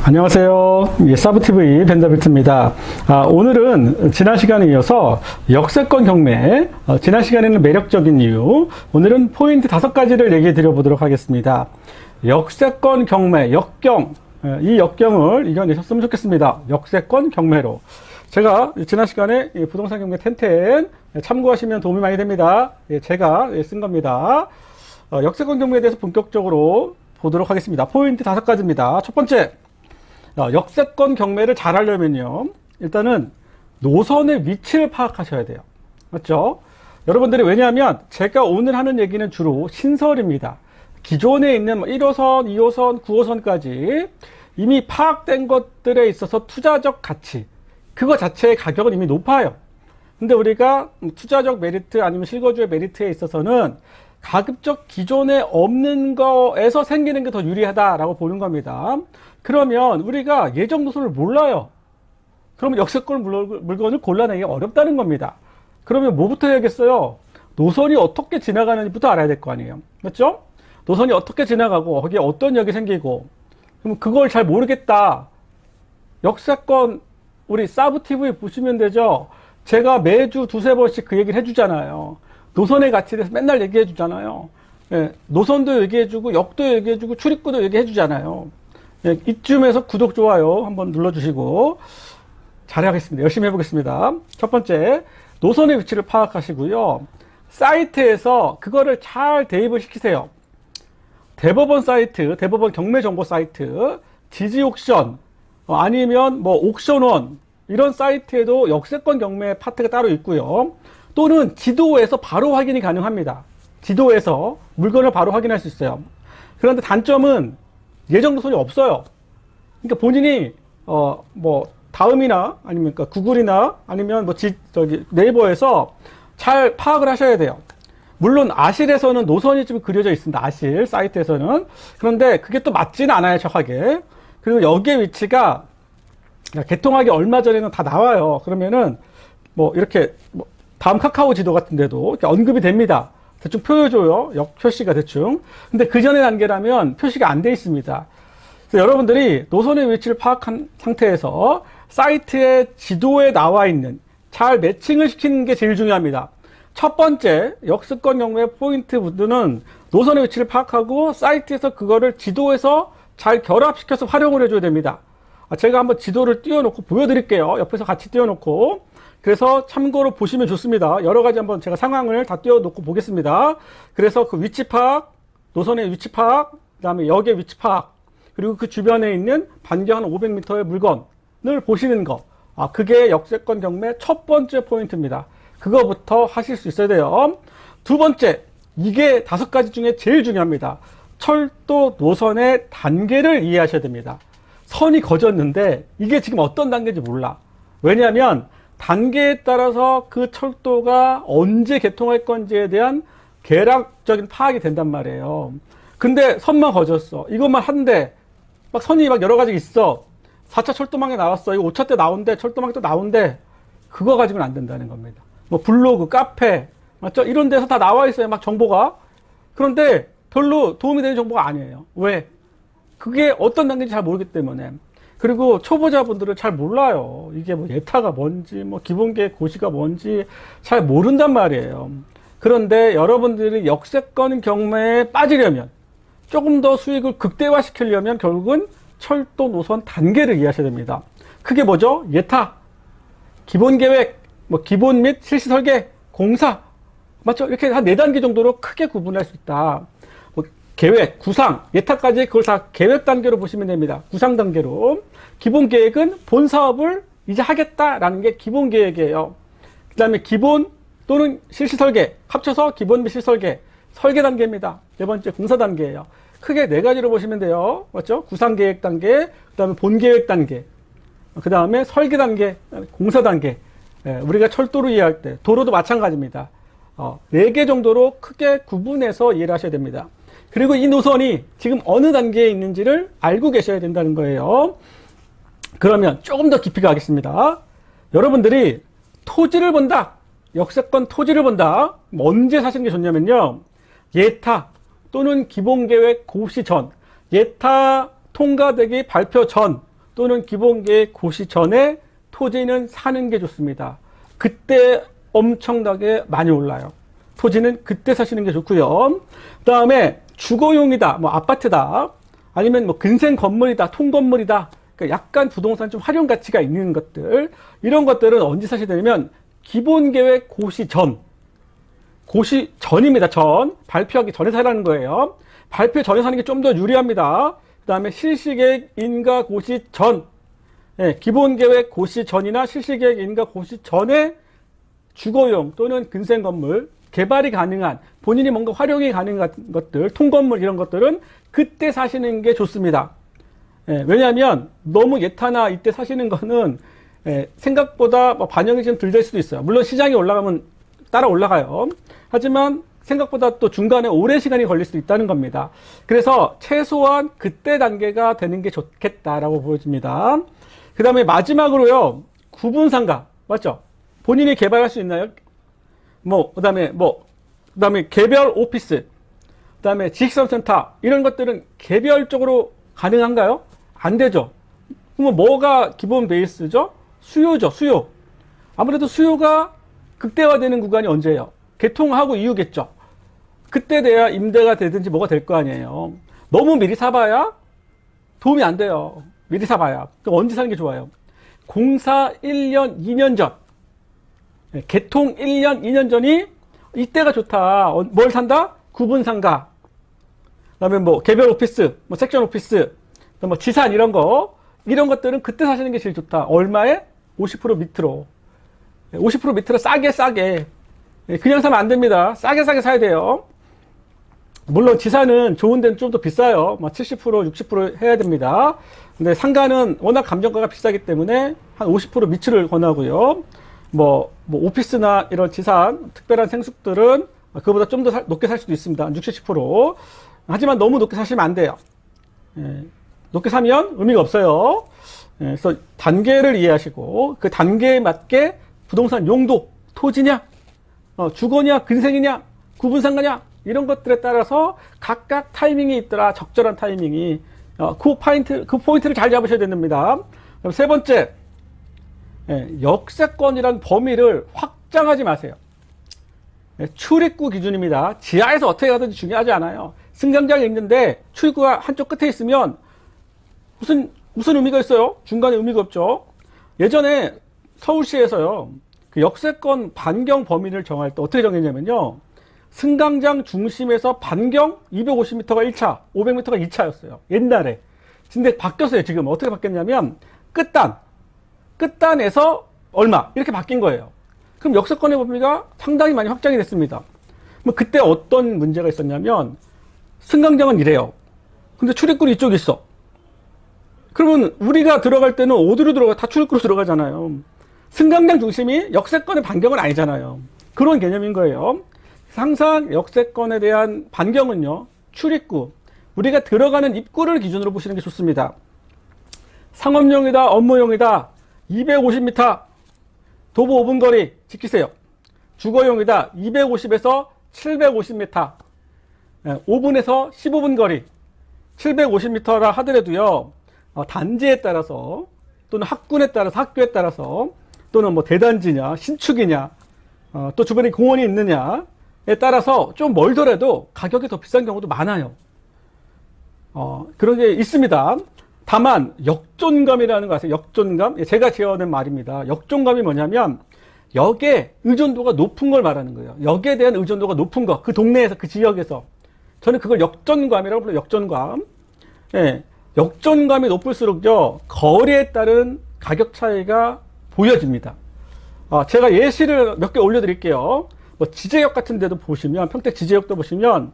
안녕하세요. 사브TV 벤더비트입니다. 오늘은 지난 시간에 이어서 역세권 경매, 지난 시간에는 매력적인 이유, 오늘은 포인트 5가지를 얘기해 드려 보도록 하겠습니다. 역세권 경매, 역경, 이 역경을 이겨내셨으면 좋겠습니다. 역세권 경매로. 제가 지난 시간에 부동산 경매 1010 참고하시면 도움이 많이 됩니다. 제가 쓴 겁니다. 역세권 경매에 대해서 본격적으로 보도록 하겠습니다. 포인트 5가지입니다. 첫 번째, 역세권 경매를 잘 하려면요, 일단은 노선의 위치를 파악하셔야 돼요. 맞죠? 여러분들이, 왜냐하면 제가 오늘 하는 얘기는 주로 신설입니다. 기존에 있는 1호선, 2호선, 9호선까지 이미 파악된 것들에 있어서 투자적 가치, 그거 자체의 가격은 이미 높아요. 근데 우리가 투자적 메리트 아니면 실거주의 메리트에 있어서는 가급적 기존에 없는 거에서 생기는 게 더 유리하다라고 보는 겁니다. 그러면 우리가 예정 노선을 몰라요. 그러면 역세권 물건을 골라내기가 어렵다는 겁니다. 그러면 뭐부터 해야겠어요? 노선이 어떻게 지나가는지부터 알아야 될 거 아니에요. 맞죠? 노선이 어떻게 지나가고 거기에 어떤 역이 생기고, 그럼 그걸 잘 모르겠다. 역세권 우리 사브TV 보시면 되죠. 제가 매주 2~3번씩 그 얘기를 해주잖아요. 노선의 가치에 대해서 맨날 얘기해 주잖아요. 노선도 얘기해 주고 역도 얘기해 주고 출입구도 얘기해 주잖아요. 이쯤에서 구독, 좋아요 한번 눌러주시고 잘하겠습니다. 열심히 해보겠습니다. 첫 번째, 노선의 위치를 파악하시고요. 사이트에서 그거를 잘 대입을 시키세요. 대법원 사이트, 대법원 경매정보 사이트, 지지옥션, 아니면 뭐 옥션원, 이런 사이트에도 역세권 경매 파트가 따로 있고요. 또는 지도에서 바로 확인이 가능합니다. 지도에서 물건을 바로 확인할 수 있어요. 그런데 단점은 예정 노선이 없어요. 그러니까 본인이 뭐 다음이나 아니면 그러니까 구글이나 아니면 뭐 네이버에서 잘 파악을 하셔야 돼요. 물론 아실에서는 노선이 좀 그려져 있습니다. 아실 사이트에서는. 그런데 그게 또 맞지는 않아요, 정확하게. 그리고 여기에 위치가 개통하기 얼마 전에는 다 나와요. 그러면은 뭐 이렇게 뭐 다음 카카오 지도 같은 데도 이렇게 언급이 됩니다. 대충 표해줘요. 역 표시가 대충. 근데 그 전의 단계라면 표시가 안 돼 있습니다. 그래서 여러분들이 노선의 위치를 파악한 상태에서 사이트의 지도에 나와 있는, 잘 매칭을 시키는 게 제일 중요합니다. 첫 번째, 역세권 경매 포인트 분들은 노선의 위치를 파악하고 사이트에서 그거를 지도에서 잘 결합시켜서 활용을 해줘야 됩니다. 제가 한번 지도를 띄워놓고 보여드릴게요. 옆에서 같이 띄워놓고. 그래서 참고로 보시면 좋습니다. 여러 가지 한번 제가 상황을 다 띄워놓고 보겠습니다. 그래서 그 위치 파악, 노선의 위치 파악, 그 다음에 역의 위치 파악, 그리고 그 주변에 있는 반경 한 500m의 물건을 보시는 거. 그게 역세권 경매 첫 번째 포인트입니다. 그거부터 하실 수 있어야 돼요. 두 번째, 이게 5가지 중에 제일 중요합니다. 철도 노선의 단계를 이해하셔야 됩니다. 선이 거졌는데 이게 지금 어떤 단계인지 몰라. 왜냐하면 단계에 따라서 그 철도가 언제 개통할 건지에 대한 계략적인 파악이 된단 말이에요. 근데 선만 거졌어. 이것만 한데 막 선이 막 여러 가지 있어. 4차 철도망에 나왔어. 이거 5차 때 나온대. 철도망에 또 나온대. 그거 가지고는 안 된다는 겁니다. 뭐 블로그, 카페, 맞죠? 이런 데서 다 나와 있어요. 막 정보가. 그런데 별로 도움이 되는 정보가 아니에요. 왜? 그게 어떤 단계인지 잘 모르기 때문에. 그리고 초보자분들은 잘 몰라요. 이게 뭐 예타가 뭔지, 뭐 기본계획 고시가 뭔지 잘 모른단 말이에요. 그런데 여러분들이 역세권 경매에 빠지려면, 조금 더 수익을 극대화시키려면 결국은 철도 노선 단계를 이해하셔야 됩니다. 그게 뭐죠? 예타, 기본계획, 뭐 기본 및 실시 설계, 공사, 맞죠? 이렇게 한 4단계 정도로 크게 구분할 수 있다. 계획, 구상, 예타까지 그걸 다 계획 단계로 보시면 됩니다. 구상 단계로. 기본 계획은 본 사업을 이제 하겠다라는 게 기본 계획이에요. 그 다음에 기본 또는 실시 설계, 합쳐서 기본 및 실시 설계, 설계 단계입니다. 네 번째 공사 단계예요. 크게 4가지로 보시면 돼요. 맞죠? 구상 계획 단계, 그 다음에 본 계획 단계, 그 다음에 설계 단계, 공사 단계. 우리가 철도로 이해할 때, 도로도 마찬가지입니다. 4개 정도로 크게 구분해서 이해를 하셔야 됩니다. 그리고 이 노선이 지금 어느 단계에 있는지를 알고 계셔야 된다는 거예요. 그러면 조금 더 깊이 가겠습니다. 여러분들이 토지를 본다. 역세권 토지를 본다. 언제 사시는 게 좋냐면요. 예타 또는 기본계획 고시 전, 예타 통과되기 발표 전 또는 기본계획 고시 전에 토지는 사는 게 좋습니다. 그때 엄청나게 많이 올라요. 토지는 그때 사시는 게 좋고요. 그 다음에 주거용이다, 뭐 아파트다, 아니면 뭐 근생 건물이다, 통건물이다. 그러니까 약간 부동산 좀 활용 가치가 있는 것들, 이런 것들은 언제 사셔야 되냐면 기본계획 고시 전, 고시 전입니다. 전 발표하기 전에 사라는 거예요. 발표 전에 사는 게 좀 더 유리합니다. 그 다음에 실시계획 인가 고시 전, 예, 기본계획 고시 전이나 실시계획 인가 고시 전에 주거용 또는 근생 건물 개발이 가능한, 본인이 뭔가 활용이 가능한 것들, 통건물 이런 것들은 그때 사시는 게 좋습니다. 예, 왜냐하면 너무 예타나 이때 사시는 거는 생각보다 뭐 반영이 좀 덜 될 수도 있어요. 물론 시장이 올라가면 따라 올라가요. 하지만 생각보다 또 중간에 오랜 시간이 걸릴 수도 있다는 겁니다. 그래서 최소한 그때 단계가 되는 게 좋겠다라고 보여집니다. 그 다음에 마지막으로요, 구분상가. 맞죠? 본인이 개발할 수 있나요? 그 다음에 개별 오피스, 그 다음에 지식산업센터, 이런 것들은 개별적으로 가능한가요? 안 되죠. 그러면 뭐가 기본 베이스죠? 수요죠, 수요. 아무래도 수요가 극대화되는 구간이 언제예요? 개통하고 이후겠죠. 그때 돼야 임대가 되든지 뭐가 될 거 아니에요. 너무 미리 사봐야 도움이 안 돼요. 미리 사봐야. 그럼 언제 사는 게 좋아요? 공사 1년, 2년 전. 개통 1년, 2년 전이 이때가 좋다. 뭘 산다? 구분상가. 그 다음에 뭐 개별 오피스, 뭐 섹션 오피스, 뭐 지산 이런 것들은 그때 사시는 게 제일 좋다. 얼마에? 50% 밑으로. 50% 밑으로 싸게. 그냥 사면 안 됩니다. 싸게 사야 돼요. 물론 지산은 좋은 데는 좀 더 비싸요. 뭐 70%, 60% 해야 됩니다. 근데 상가는 워낙 감정가가 비싸기 때문에 한 50% 밑을 권하고요. 뭐 오피스나 이런 지산, 특별한 생숙들은 그거보다 좀 더 높게 살 수도 있습니다. 60, 70%. 하지만 너무 높게 사시면 안 돼요. 높게 사면 의미가 없어요. 그래서 단계를 이해하시고 그 단계에 맞게 부동산 용도, 토지냐, 주거냐, 근생이냐, 구분상가냐, 이런 것들에 따라서 각각 타이밍이 있더라. 적절한 타이밍이. 그 포인트를 잘 잡으셔야 됩니다. 그럼 세 번째, 역세권이란 범위를 확장하지 마세요. 출입구 기준입니다. 지하에서 어떻게 가든지 중요하지 않아요. 승강장이 있는데 출입구가 한쪽 끝에 있으면 무슨 의미가 있어요? 중간에 의미가 없죠. 예전에 서울시에서요, 그 역세권 반경 범위를 정할 때 어떻게 정했냐면요, 승강장 중심에서 반경 250m가 1차, 500m가 2차였어요. 옛날에. 근데 바뀌었어요. 지금 어떻게 바뀌었냐면 끝단에서 얼마 이렇게 바뀐 거예요. 그럼 역세권의 범위가 상당히 많이 확장이 됐습니다. 뭐 그때 어떤 문제가 있었냐면, 승강장은 이래요. 근데 출입구는 이쪽에 있어. 그러면 우리가 들어갈 때는 어디로 들어가? 다 출입구로 들어가잖아요. 승강장 중심이 역세권의 반경은 아니잖아요. 그런 개념인 거예요. 항상 역세권에 대한 반경은요, 출입구, 우리가 들어가는 입구를 기준으로 보시는 게 좋습니다. 상업용이다, 업무용이다, 250m 도보 5분 거리 지키세요. 주거용이다, 250에서 750m, 5분에서 15분 거리, 750m라 하더라도요, 단지에 따라서 또는 학군에 따라서, 학교에 따라서, 또는 뭐 대단지냐, 신축이냐, 또 주변에 공원이 있느냐에 따라서 좀 멀더라도 가격이 더 비싼 경우도 많아요. 그런 게 있습니다. 다만 역존감이라는 거 아세요? 역존감? 제가 지어낸 말입니다. 역존감이 뭐냐면 역의 의존도가 높은 걸 말하는 거예요. 역에 대한 의존도가 높은 거, 그 동네에서, 그 지역에서. 저는 그걸 역존감이라고 불러요. 역존감. 역존감이 높을수록요, 거리에 따른 가격 차이가 보여집니다. 제가 예시를 몇 개 올려드릴게요. 뭐 지제역 같은 데도 보시면, 평택 지제역도 보시면,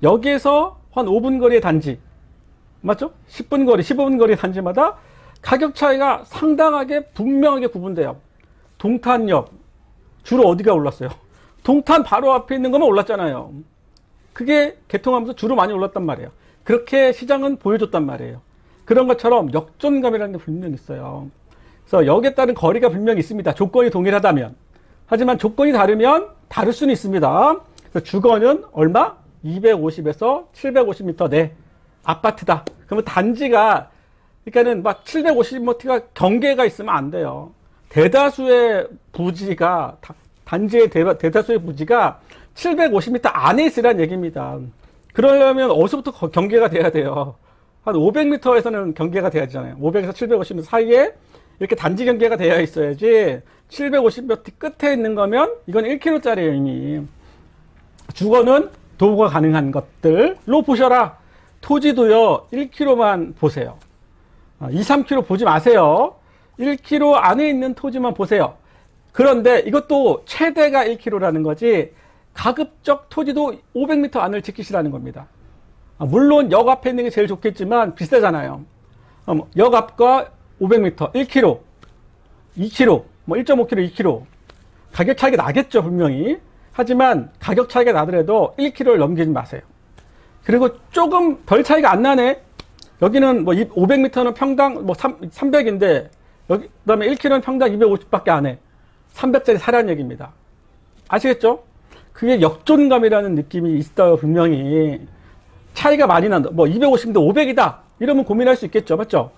여기에서 한 5분 거리의 단지, 맞죠? 10분 거리, 15분 거리 단지마다 가격 차이가 상당하게 분명하게 구분돼요. 동탄역, 주로 어디가 올랐어요? 동탄 바로 앞에 있는 것만 올랐잖아요. 그게 개통하면서 주로 많이 올랐단 말이에요. 그렇게 시장은 보여줬단 말이에요. 그런 것처럼 역존감이라는 게 분명히 있어요. 그래서 역에 따른 거리가 분명히 있습니다. 조건이 동일하다면. 하지만 조건이 다르면 다를 수는 있습니다. 그래서 주거는 얼마? 250에서 750m 내 아파트다. 그러면 단지가, 그러니까는 막 750m가 경계가 있으면 안 돼요. 대다수의 부지가, 단지의 대다수의 부지가 750m 안에 있으란 얘기입니다. 그러려면 어디서부터 경계가 돼야 돼요? 한 500m에서는 경계가 돼야 되잖아요. 500에서 750m 사이에 이렇게 단지 경계가 되어 있어야지 750m 끝에 있는 거면 이건 1km짜리예요, 이미. 주거는 도보가 가능한 것들로 보셔라. 토지도요, 1km만 보세요. 2, 3km 보지 마세요. 1km 안에 있는 토지만 보세요. 그런데 이것도 최대가 1km라는 거지, 가급적 토지도 500m 안을 지키시라는 겁니다. 물론 역 앞에 있는 게 제일 좋겠지만 비싸잖아요. 역 앞과 500m, 1km, 2km, 뭐 1.5km, 2km. 가격 차이가 나겠죠, 분명히. 하지만 가격 차이가 나더라도 1km를 넘기지 마세요. 그리고 조금 덜 차이가 안 나네. 여기는 뭐 500m는 평당 뭐 300인데, 여기, 그 다음에 1km는 평당 250밖에 안 해. 300짜리 사라는 얘기입니다. 아시겠죠? 그게 역존감이라는 느낌이 있어요, 분명히. 차이가 많이 난다. 뭐 250인데 500이다. 이러면 고민할 수 있겠죠. 맞죠?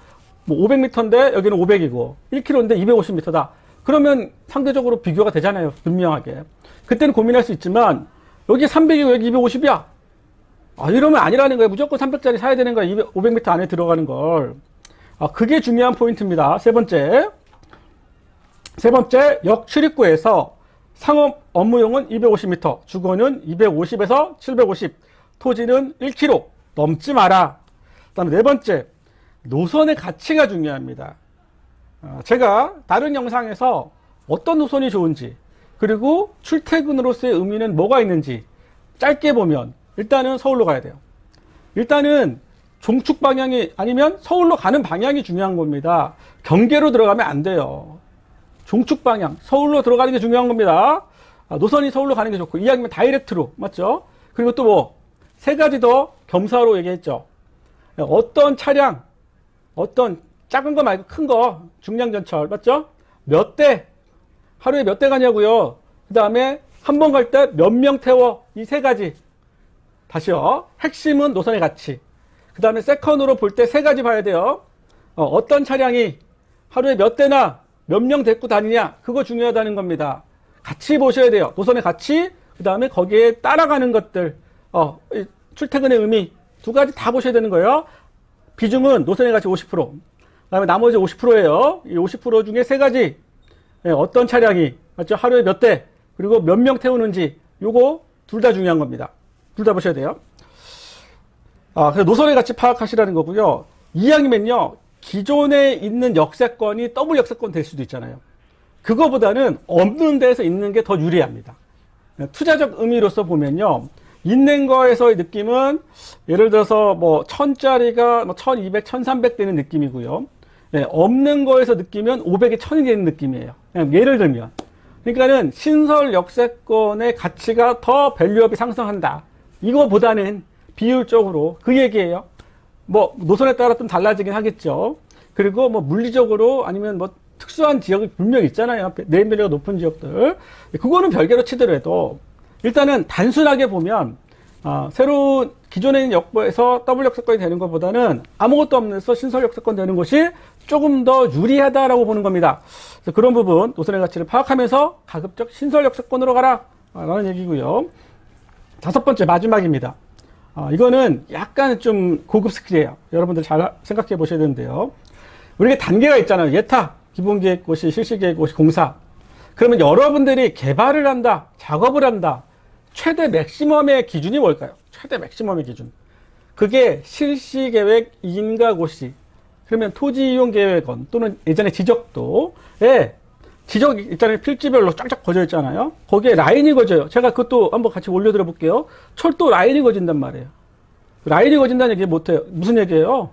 뭐 500m인데 여기는 500이고 1km인데 250m다. 그러면 상대적으로 비교가 되잖아요. 분명하게. 그때는 고민할 수 있지만 여기 300이고 여기 250이야. 이러면 아니라는 거예요. 무조건 300짜리 사야 되는 거야. 500m 안에 들어가는 걸. 그게 중요한 포인트입니다. 세 번째, 역 출입구에서 상업 업무용은 250m, 주거는 250에서 750, 토지는 1km 넘지 마라. 그 다음에 네 번째, 노선의 가치가 중요합니다. 제가 다른 영상에서 어떤 노선이 좋은지, 그리고 출퇴근으로서의 의미는 뭐가 있는지 짧게 보면 일단은 서울로 가야 돼요. 일단은 종축 방향이 아니면 서울로 가는 방향이 중요한 겁니다. 경계로 들어가면 안 돼요. 종축 방향, 서울로 들어가는 게 중요한 겁니다. 노선이 서울로 가는 게 좋고, 이왕이면 다이렉트로, 맞죠? 그리고 또 뭐 세 가지 더 겸사로 얘기했죠. 어떤 차량, 어떤 작은 거 말고 큰 거, 중량전철, 맞죠? 몇 대, 하루에 몇 대 가냐고요. 그 다음에 한 번 갈 때 몇 명 태워. 이 세 가지. 다시요. 핵심은 노선의 가치. 그 다음에 세컨으로 볼 때 세 가지 봐야 돼요. 어떤 차량이 하루에 몇 대나 몇 명 데리고 다니냐. 그거 중요하다는 겁니다. 같이 보셔야 돼요. 노선의 가치, 그 다음에 거기에 따라가는 것들, 출퇴근의 의미, 두 가지 다 보셔야 되는 거예요. 비중은 노선의 가치 50%, 그 다음에 나머지 50%예요. 이 50% 중에 세 가지. 어떤 차량이, 맞죠? 하루에 몇 대, 그리고 몇 명 태우는지, 요거 둘 다 중요한 겁니다. 둘 다 보셔야 돼요. 그래서 노선의 가치 파악하시라는 거고요. 이왕이면요, 기존에 있는 역세권이 더블 역세권 될 수도 있잖아요. 그거보다는 없는 데에서 있는 게 더 유리합니다. 투자적 의미로서 보면요, 있는 거에서의 느낌은 예를 들어서 뭐 1000짜리가 뭐 1200, 1300 되는 느낌이고요. 없는 거에서 느끼면 500에 1000이 되는 느낌이에요. 그냥 예를 들면. 그러니까는 신설 역세권의 가치가 더 밸류업이 상승한다. 이거보다는 비율적으로 그 얘기예요. 뭐 노선에 따라 좀 달라지긴 하겠죠. 그리고 뭐 물리적으로 아니면 뭐 특수한 지역이 분명히 있잖아요. 네임밸류가 높은 지역들. 그거는 별개로 치더라도 일단은 단순하게 보면 새로운 기존에 있는 역에서 더블 역세권이 되는 것보다는 아무것도 없는 데서 신설 역세권 되는 것이 조금 더 유리하다라고 보는 겁니다. 그래서 그런 부분 노선의 가치를 파악하면서 가급적 신설 역세권으로 가라 라는 얘기고요. 다섯 번째, 마지막입니다. 이거는 약간 좀 고급 스킬이에요. 여러분들 잘 생각해 보셔야 되는데요. 우리가 단계가 있잖아요. 예타, 기본계획고시, 실시계획고시, 공사. 그러면 여러분들이 개발을 한다, 작업을 한다. 최대 맥시멈의 기준이 뭘까요? 최대 맥시멈의 기준. 그게 실시계획 인가고시. 그러면 토지이용계획원 또는 예전에 지적도에 지적 일단은 필지별로 쫙쫙 거져 있잖아요. 거기에 라인이 거져요. 제가 그것도 한번 같이 올려드려 볼게요. 철도 라인이 거진단 말이에요. 라인이 거진다는 얘기 못해요. 무슨 얘기예요?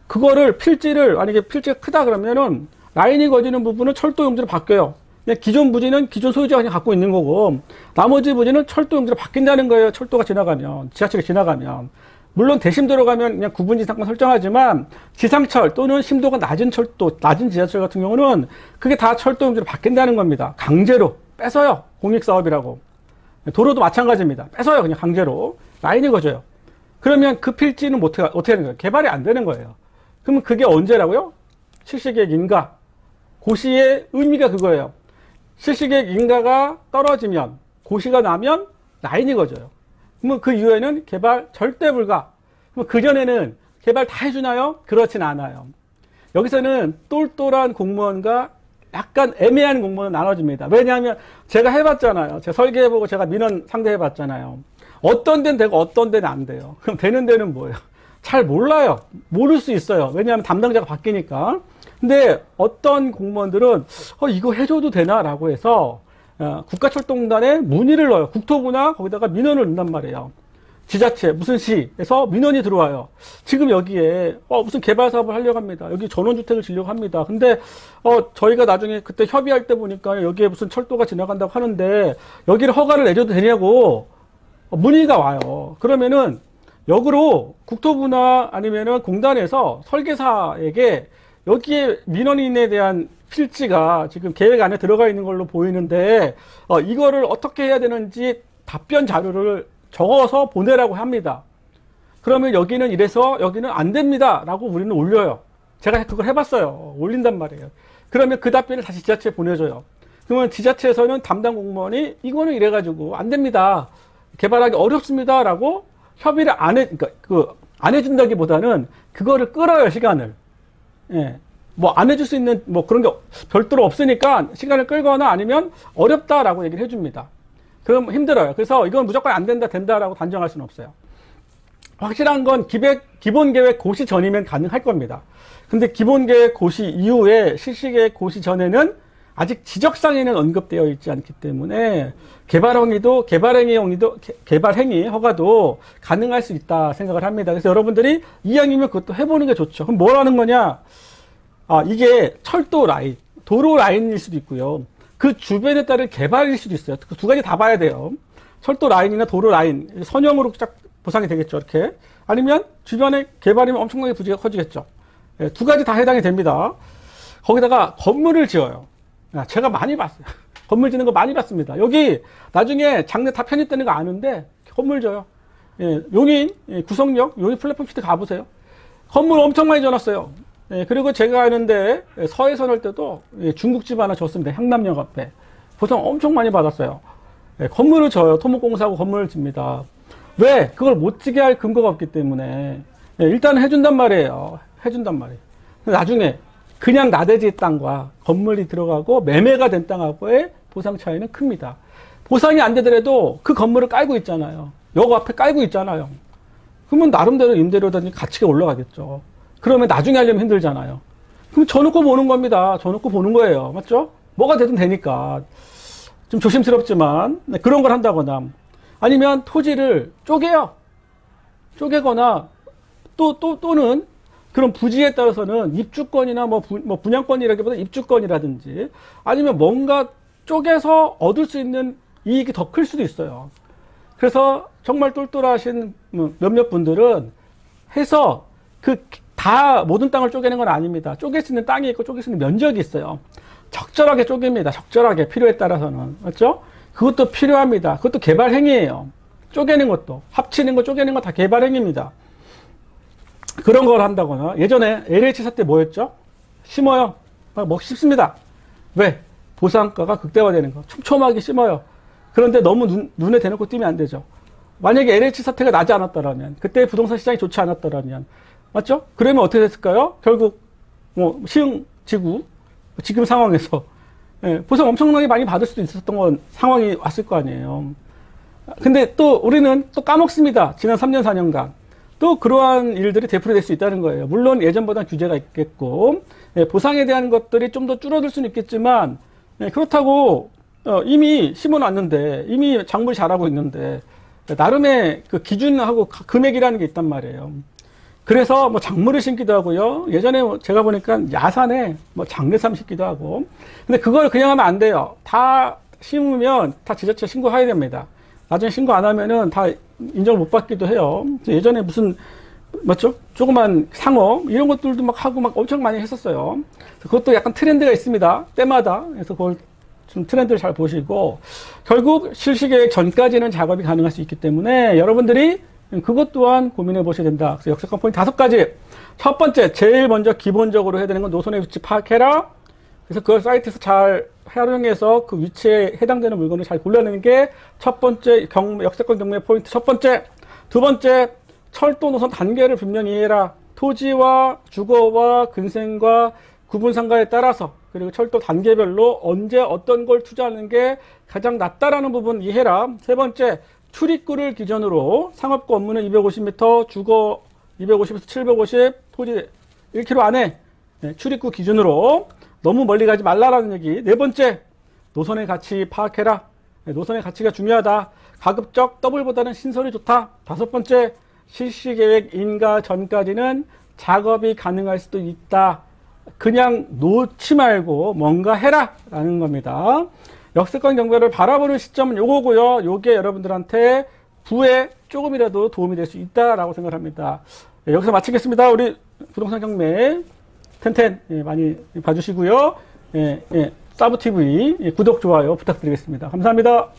그거를 필지를, 만약에 필지가 크다 그러면은 라인이 거지는 부분은 철도 용지로 바뀌어요. 그냥 기존 부지는 기존 소유자가 그냥 갖고 있는 거고, 나머지 부지는 철도 용지로 바뀐다는 거예요. 철도가 지나가면, 지하철이 지나가면. 물론 대심 들어가면 그냥 구분 지상권 설정하지만 지상철 또는 심도가 낮은 철도, 낮은 지하철 같은 경우는 그게 다 철도 용지로 바뀐다는 겁니다. 강제로. 뺏어요. 공익사업이라고. 도로도 마찬가지입니다. 뺏어요. 그냥 강제로. 라인이 거줘요. 그러면 그 필지는 어떻게 하는 거예요? 개발이 안 되는 거예요. 그러면 그게 언제라고요? 실시계획 인가. 고시의 의미가 그거예요. 실시계획 인가가 떨어지면, 고시가 나면 라인이 거져요. 그러면 그 이후에는 개발 절대 불가. 그럼 그전에는 개발 다 해주나요? 그렇진 않아요. 여기서는 똘똘한 공무원과 약간 애매한 공무원은 나눠집니다. 왜냐하면 제가 해봤잖아요. 제가 설계해보고 제가 민원 상대해봤잖아요. 어떤 데는 되고 어떤 데는 안 돼요. 그럼 되는 데는 뭐예요? 잘 몰라요. 모를 수 있어요. 왜냐하면 담당자가 바뀌니까. 근데 어떤 공무원들은 이거 해줘도 되나? 라고 해서 국가철도공단에 문의를 넣어요. 국토부나 거기다가 민원을 넣는단 말이에요. 지자체 무슨 시에서 민원이 들어와요. 지금 여기에 무슨 개발 사업을 하려고 합니다. 여기 전원주택을 지려고 합니다. 근데 저희가 나중에 그때 협의할 때 보니까 여기에 무슨 철도가 지나간다고 하는데 여기를 허가를 내줘도 되냐고 문의가 와요. 그러면은 역으로 국토부나 아니면은 공단에서 설계사에게 여기에 민원인에 대한 필지가 지금 계획 안에 들어가 있는 걸로 보이는데 이거를 어떻게 해야 되는지 답변 자료를 적어서 보내라고 합니다. 그러면 여기는 이래서 여기는 안 됩니다 라고 우리는 올려요. 제가 그걸 해봤어요. 올린단 말이에요. 그러면 그 답변을 다시 지자체에 보내줘요. 그러면 지자체에서는 담당 공무원이 이거는 이래가지고 안 됩니다, 개발하기 어렵습니다 라고 협의를 안 해준다기보다는 그거를 끌어요, 시간을. 예. 뭐 안 해줄 수 있는 뭐 그런 게 별도로 없으니까 시간을 끌거나 아니면 어렵다라고 얘기를 해줍니다. 그럼 힘들어요. 그래서 이건 무조건 안 된다, 된다라고 단정할 수는 없어요. 확실한 건 기본계획 고시 전이면 가능할 겁니다. 근데 기본계획 고시 이후에 실시계획 고시 전에는 아직 지적사항에는 언급되어 있지 않기 때문에 개발행위 허가도 가능할 수 있다 생각을 합니다. 그래서 여러분들이 이왕이면 그것도 해보는 게 좋죠. 그럼 뭘 하는 거냐? 이게 철도 라인, 도로 라인일 수도 있고요. 그 주변에 따른 개발일 수도 있어요. 그 두 가지 다 봐야 돼요. 철도 라인이나 도로 라인, 선형으로 쫙 보상이 되겠죠, 이렇게. 아니면 주변에 개발이면 엄청나게 부지가 커지겠죠. 두 가지 다 해당이 됩니다. 거기다가 건물을 지어요. 제가 많이 봤어요. 건물 짓는 거 많이 봤습니다. 여기 나중에 장래 다 편입되는 거 아는데 건물 져요. 용인 구성역, 용인 플랫폼 시티 가보세요. 건물 엄청 많이 져놨어요. 그리고 제가 아는데 서해선 할 때도 중국집 하나 졌습니다. 향남역 앞에. 보상 엄청 많이 받았어요. 건물을 져요. 토목공사하고 건물을 집니다. 왜? 그걸 못 지게 할 근거가 없기 때문에. 일단 해준단 말이에요. 해준단 말이에요. 나중에 그냥 나대지 땅과 건물이 들어가고 매매가 된 땅하고의 보상 차이는 큽니다. 보상이 안 되더라도 그 건물을 깔고 있잖아요. 역 앞에 깔고 있잖아요. 그러면 나름대로 임대료든지 가치가 올라가겠죠. 그러면 나중에 하려면 힘들잖아요. 그럼 져놓고 보는 겁니다. 져놓고 보는 거예요. 맞죠? 뭐가 되든 되니까. 좀 조심스럽지만 그런 걸 한다거나 아니면 토지를 쪼개요. 쪼개거나 또는 그런 부지에 따라서는 입주권이나 뭐 분양권이라기보다 입주권이라든지 아니면 뭔가 쪼개서 얻을 수 있는 이익이 더 클 수도 있어요. 그래서 정말 똘똘하신 몇몇 분들은 해서 다 모든 땅을 쪼개는 건 아닙니다. 쪼갤 수 있는 땅이 있고 쪼갤 수 있는 면적이 있어요. 적절하게 쪼갭니다. 적절하게 필요에 따라서는. 맞죠? 그것도 필요합니다. 그것도 개발 행위예요. 쪼개는 것도. 합치는 거 쪼개는 거 다 개발 행위입니다. 그런 걸 한다거나 예전에 LH 사태 뭐였죠? 심어요. 막 심습니다. 왜? 보상가가 극대화되는 거. 촘촘하게 심어요. 그런데 너무 눈에 대놓고 띄면 안 되죠. 만약에 LH 사태가 나지 않았더라면, 그때 부동산 시장이 좋지 않았더라면, 맞죠? 그러면 어떻게 됐을까요? 결국 시흥지구 지금 상황에서 보상 엄청나게 많이 받을 수도 있었던 건 상황이 왔을 거 아니에요. 근데 또 우리는 또 까먹습니다. 지난 3년 4년간 또 그러한 일들이 되풀이될 수 있다는 거예요. 물론 예전보다 규제가 있겠고 보상에 대한 것들이 좀 더 줄어들 수는 있겠지만 그렇다고 이미 심어놨는데 이미 작물 잘하고 있는데 나름의 그 기준하고 금액이라는 게 있단 말이에요. 그래서 뭐 작물을 심기도 하고요. 예전에 제가 보니까 야산에 뭐 장례삼 심기도 하고. 근데 그걸 그냥 하면 안 돼요. 다 심으면 다 지자체 신고해야 됩니다. 나중에 신고 안 하면은 다 인정을 못 받기도 해요. 예전에 무슨 맞죠? 조그만 상어 이런 것들도 막 하고 막 엄청 많이 했었어요. 그것도 약간 트렌드가 있습니다. 때마다. 그래서 그걸 좀 트렌드를 잘 보시고 결국 실시계획 전까지는 작업이 가능할 수 있기 때문에 여러분들이 그것 또한 고민해 보셔야 된다. 그래서 역세권 포인트 5가지. 첫 번째, 제일 먼저 기본적으로 해야 되는 건 노선의 위치 파악해라. 그래서 그걸 사이트에서 잘 활용해서 그 위치에 해당되는 물건을 잘 골라내는 게 첫 번째 역세권 경매 포인트 첫 번째. 두 번째, 철도 노선 단계를 분명히 해라. 토지와 주거와 근생과 구분상가에 따라서 그리고 철도 단계별로 언제 어떤 걸 투자하는 게 가장 낫다라는 부분 이해라. 세 번째, 출입구를 기준으로 상업구 업무는 250m, 주거 250에서 750, 토지 1km 안에 출입구 기준으로 너무 멀리 가지 말라라는 얘기. 네 번째, 노선의 가치 파악해라. 노선의 가치가 중요하다. 가급적 더블보다는 신설이 좋다. 다섯 번째, 실시계획 인가 전까지는 작업이 가능할 수도 있다. 그냥 놓지 말고 뭔가 해라 라는 겁니다. 역세권 경매를 바라보는 시점은 요거고요. 요게 여러분들한테 부에 조금이라도 도움이 될 수 있다라고 생각합니다. 여기서 마치겠습니다. 우리 부동산 경매 텐텐 많이 봐주시고요. 사브TV 구독, 좋아요 부탁드리겠습니다. 감사합니다.